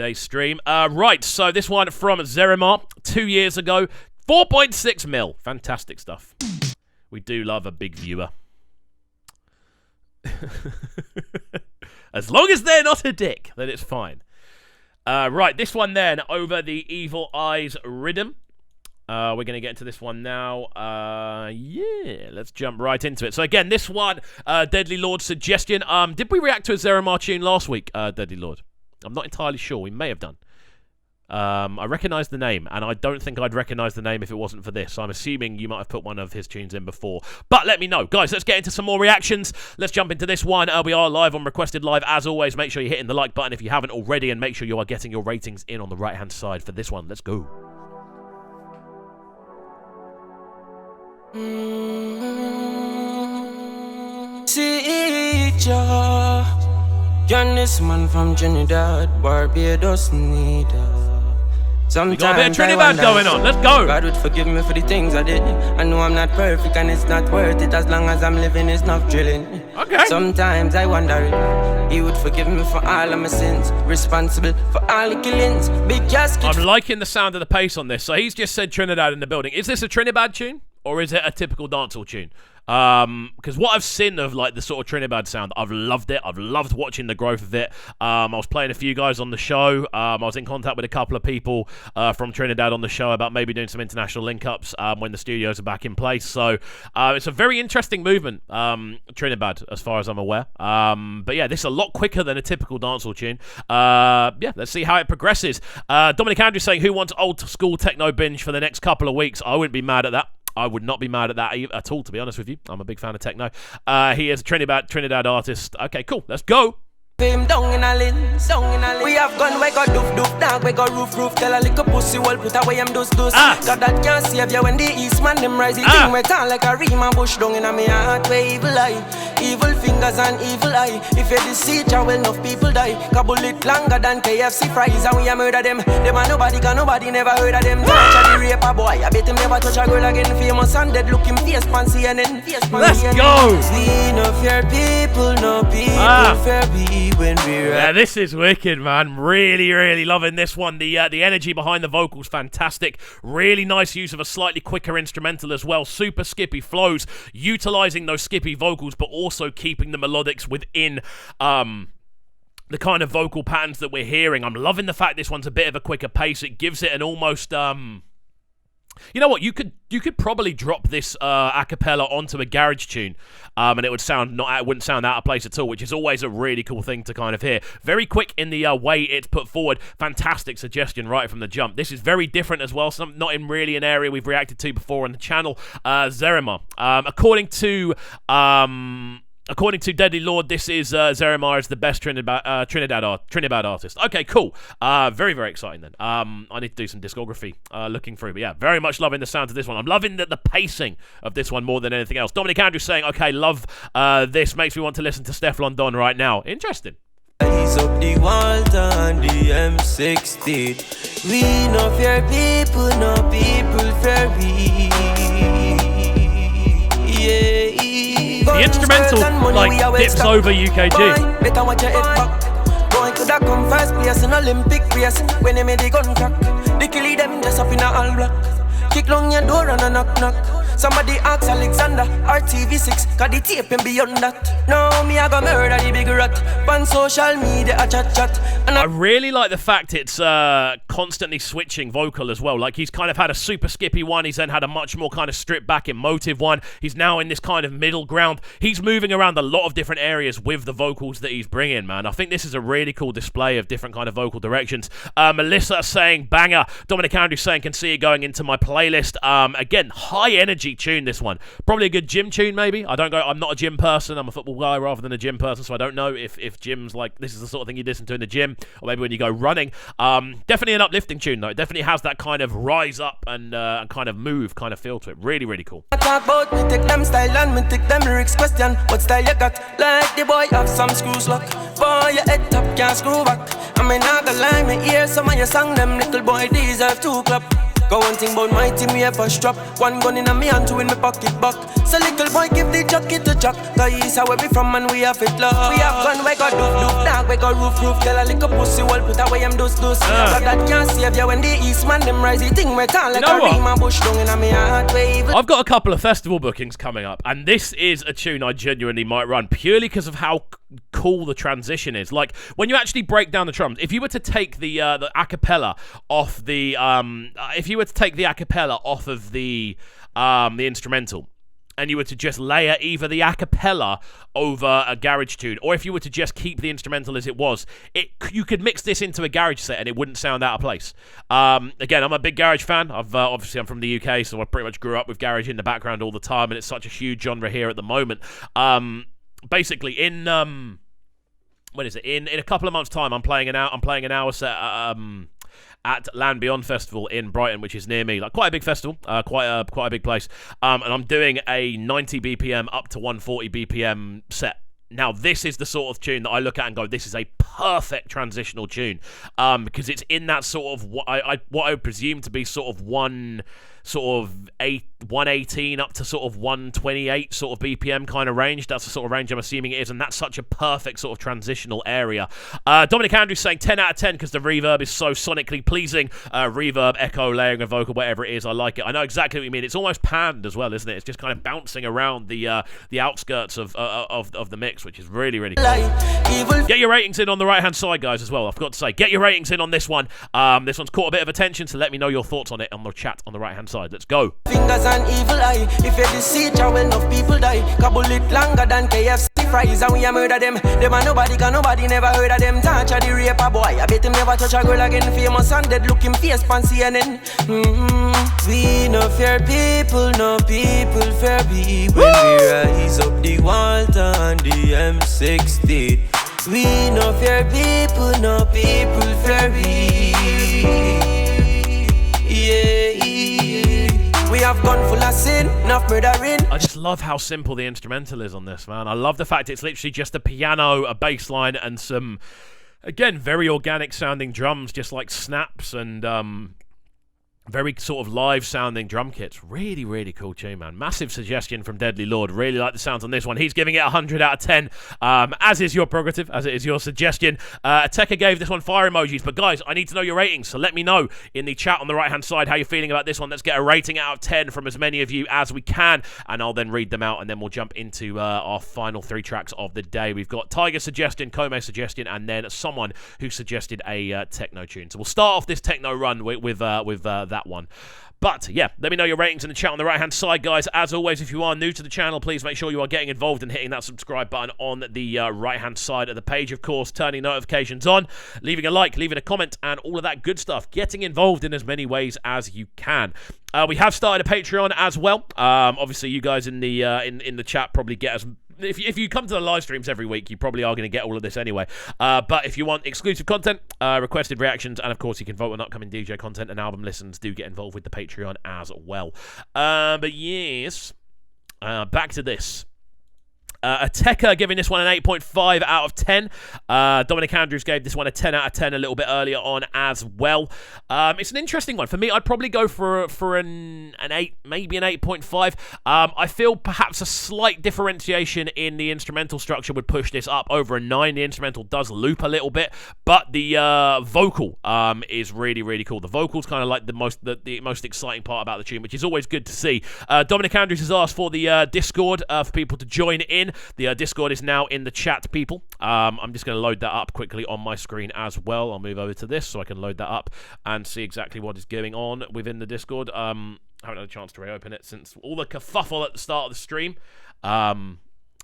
today's stream. Right, so this one from Zerimar 2 years ago. 4.6 mil. Fantastic stuff. We do love a big viewer. As long as they're not a dick, then it's fine. Right, this one then, over the Evil Eyes Rhythm. We're going to get into this one now. Yeah, let's jump right into it. So again, this one, Deadly Lord's suggestion. Did we react to a Zerimar tune last week, Deadly Lord? I'm not entirely sure. We may have done. I recognise the name, and I don't think I'd recognise the name if it wasn't for this. So I'm assuming you might have put one of his tunes in before. But let me know. Guys, let's get into some more reactions. Let's jump into this one. We are live on Requested Live. As always, make sure you're hitting the like button if you haven't already, and make sure you are getting your ratings in on the right-hand side for this one. Let's go. See ya. Can this man from Trinidad, Barbados need we got a bit of Trinidad going on. Let's go. God would forgive me for the things I did. I know I'm not perfect and it's not worth it. As long as I'm living, it's not drilling. Okay. Sometimes I wonder if He would forgive me for all of my sins, responsible for all the killings. Big casket. I'm liking the sound of the pace on this. So he's just said Trinidad in the building. Is this a Trinidad tune? Or is it a typical dancehall tune? Because what I've seen of like the sort of Trinidad sound, I've loved it. I've loved watching the growth of it. I was playing a few guys on the show. I was in contact with a couple of people from Trinidad on the show about maybe doing some international link-ups when the studios are back in place. So it's a very interesting movement, Trinidad, as far as I'm aware. But yeah, this is a lot quicker than a typical dancehall tune. Yeah, let's see how it progresses. Dominic Andrew saying, who wants old school techno binge for the next couple of weeks? I wouldn't be mad at that. I would not be mad at that at all, to be honest with you. I'm a big fan of techno. He is a Trinidad artist. Okay, cool. Let's go. Down in a lane. We have gone, we got doof, dog, we got roof. Tell a little pussy, well, put away him dust. God that can't save you when the East man them rise. Thing we turn like a ream and bush down in a me heart where evil eye. Evil fingers and evil eye. If you deceive, well, enough people die. Bullet longer than KFC fries, and we a murder them. Them are nobody, cause nobody never heard of them. Torture the raper boy, I bet him never touch a girl again. Famous and dead looking face pan CNN. Let's go. We no fear people, no people fear we. Yeah, this is wicked, man. Really loving this one. The energy behind the vocals, fantastic. Really nice use of a slightly quicker instrumental as well. Super skippy flows, utilizing those skippy vocals, but also keeping the melodics within the kind of vocal patterns that we're hearing. I'm loving the fact this one's a bit of a quicker pace. It gives it an almost you know what? You could probably drop this a cappella onto a garage tune, and it wouldn't sound out of place at all, which is always a really cool thing to kind of hear. Very quick in the way it's put forward. Fantastic suggestion right from the jump. This is very different as well. Not in really an area we've reacted to before on the channel. Zerimar. According to Deadly Lord, this is Zerimar is the best Trinidad artist. Okay, cool. Very exciting then. I need to do some discography looking through. But yeah, very much loving the sound of this one. I'm loving the pacing of this one more than anything else. Dominic Andrew saying, okay, love this. Makes me want to listen to Steph London right now. Interesting. He's up the Walter and the M60. We no fear people, no people fear we. Yeah. The instrumental like dips over UKG. Better watch your head back. Boy coulda come first place in Olympic race. When they made the gun crack, they kill them just up in a all black. Kick long your door and a knock. Somebody ask Alexander, RTV6, cause the tape and beyond that. No, me I go murder the big rat. On social media a chat. And I really like the fact it's constantly switching vocal as well. Like he's kind of had a super skippy one. He's then had a much more kind of stripped back emotive one. He's now in this kind of middle ground. He's moving around a lot of different areas with the vocals that he's bringing, man. I think this is a really cool display of different kind of vocal directions. Melissa saying banger. Dominic Andrew saying can see it going into my playlist. Again, high energy tune, this one. Probably a good gym tune, maybe. I'm not a gym person. I'm a football guy rather than a gym person, so I don't know if gyms like this is the sort of thing you listen to in the gym, or maybe when you go running. Definitely an uplifting tune though. It definitely has that kind of rise up and kind of move kind of feel to it. Really cool. I talk about me take them style and me take them lyrics question. What style you got? Like the boy have some screws lock. Boy your head top can't screw back. I mean not gonna lie, me hear some of your song them little boy deserve 2 clap. Go one thing about my team, we have a strap. One gun in a me and 2 in my pocket back. So little boy give the jockey to chuck. Cause he's where we from and we have it love. We have gun, we got doof, dog, we got roof. Tell a little pussy wall, put away him dos. But that can't save you when the East man them rise. The thing we tall like a Rima bush down in a me heart wave. I've got a couple of festival bookings coming up, and this is a tune I genuinely might run purely because of how cool the transition is. Like when you actually break down the drums, if you were to take the acapella off the the instrumental, and you were to just layer either the acapella over a garage tune, or if you were to just keep the instrumental as it was, you could mix this into a garage set and it wouldn't sound out of place. Again, I'm a big garage fan. Obviously I'm from the UK, so I pretty much grew up with garage in the background all the time, and it's such a huge genre here at the moment. Basically, in when is it? In a couple of months' time, I'm playing an hour set at Land Beyond Festival in Brighton, which is near me. Like quite a big festival, quite a big place. And I'm doing a 90 BPM up to 140 BPM set. Now, this is the sort of tune that I look at and go, this is a perfect transitional tune, because it's in that sort of what I would presume to be sort of 118 up to sort of 128 sort of BPM kind of range. That's the sort of range I'm assuming it is, and that's such a perfect sort of transitional area. Dominic Andrews saying 10 out of 10 because the reverb is so sonically pleasing. Reverb, echo, layering a vocal, whatever it is, I like it. I know exactly what you mean. It's almost panned as well, isn't it? It's just kind of bouncing around the outskirts of the mix, which is really, really cool. Get your ratings in on the right-hand side, guys, as well. I forgot to say, get your ratings in on this one. This one's caught a bit of attention, so let me know your thoughts on it on the chat on the right-hand side. Let's go. Fingers and evil eye. If you deceive, well enough people die. Couple it longer than KFC fries, and we a murder them. Them a nobody, cause nobody never heard of them. Torture the raper boy. I bet him never touch a girl again. Famous and dead looking face pan CNN. We no fear people, no people fear we. When we rise up the Walter and the M60. We no fear people, no people fear we. Yeah. We have gone full of sin, enough murdering. I just love how simple the instrumental is on this, man. I love the fact it's literally just a piano, a bass line, and some, again, very organic sounding drums, just like snaps and very sort of live sounding drum kits. Really, really cool tune, man. Massive suggestion from Deadly Lord. Really like the sounds on this one. He's giving it 100 out of 10, as is your prerogative, as it is your suggestion. Tekka gave this one fire emojis, but guys, I need to know your ratings, so let me know in the chat on the right hand side how you're feeling about this one. Let's get a rating out of 10 from as many of you as we can, and I'll then read them out, and then we'll jump into our final 3 tracks of the day. We've got Tiger suggestion, Kome suggestion, and then someone who suggested a techno tune. So we'll start off this techno run with that one. But yeah, let me know your ratings in the chat on the right hand side, guys. As always, if you are new to the channel, please make sure you are getting involved and hitting that subscribe button on the right hand side of the page. Of course, turning notifications on, leaving a like, leaving a comment, and all of that good stuff. Getting involved in as many ways as you can. We have started a Patreon as well. Obviously, you guys in the chat probably get us. If you come to the live streams every week, you probably are going to get all of this anyway. But if you want exclusive content, requested reactions, and of course you can vote on upcoming DJ content and album listens, do get involved with the Patreon as well. But yes, back to this. Tekka giving this one an 8.5 out of 10. Dominic Andrews gave this one a 10 out of 10 a little bit earlier on as well. It's an interesting one. For me, I'd probably go for an 8, maybe an 8.5. I feel perhaps a slight differentiation in the instrumental structure would push this up over a 9. The instrumental does loop a little bit, but the vocal is really, really cool. The vocal's kind of like the most exciting part about the tune, which is always good to see. Dominic Andrews has asked for the Discord for people to join in. The Discord is now in the chat, people. I'm just going to load that up quickly on my screen as well. I'll move over to this so I can load that up and see exactly what is going on within the Discord. I haven't had a chance to reopen it since all the kerfuffle at the start of the stream.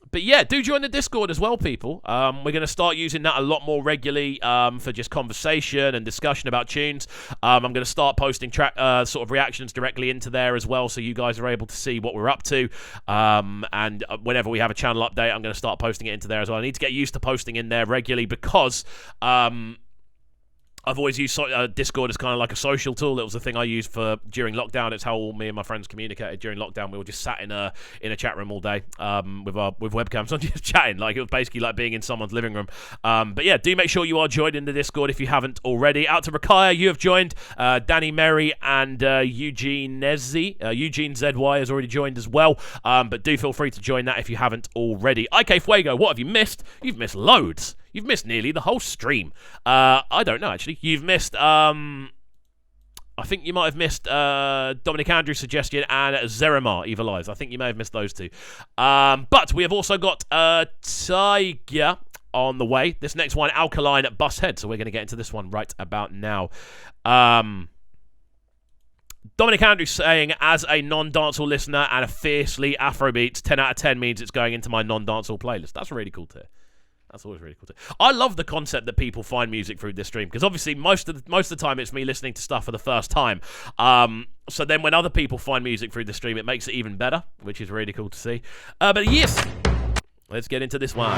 But yeah, do join the Discord as well, people. We're going to start using that a lot more regularly for just conversation and discussion about tunes. I'm going to start posting sort of reactions directly into there as well, so you guys are able to see what we're up to. And whenever we have a channel update, I'm going to start posting it into there as well. I need to get used to posting in there regularly because I've always used Discord as kind of like a social tool. It was the thing I used for during lockdown. It's how all me and my friends communicated during lockdown. We were just sat in a chat room all day with webcams on, just chatting. Like, it was basically like being in someone's living room. But yeah, do make sure you are joined in the Discord if you haven't already. Out to Rakaya, you have joined. Danny Merry and Eugene Nezzi. Eugene ZY has already joined as well. But do feel free to join that if you haven't already. IK Fuego, what have you missed? You've missed loads. You've missed nearly the whole stream. I don't know, actually. You've missed, I think you might have missed Dominic Andrews' suggestion and Zerimar, Evil Eyes. I think you may have missed those two. But we have also got Tiger on the way. This next one, Alkaline at Bushead. So we're going to get into this one right about now. Dominic Andrews saying, as a non-dancehall listener and a fiercely Afrobeats, 10 out of 10 means it's going into my non-dancehall playlist. That's really cool to hear. That's always really cool. I love the concept that people find music through this stream, because obviously most of the time it's me listening to stuff for the first time. So then when other people find music through the stream, it makes it even better, which is really cool to see. But yes, let's get into this one.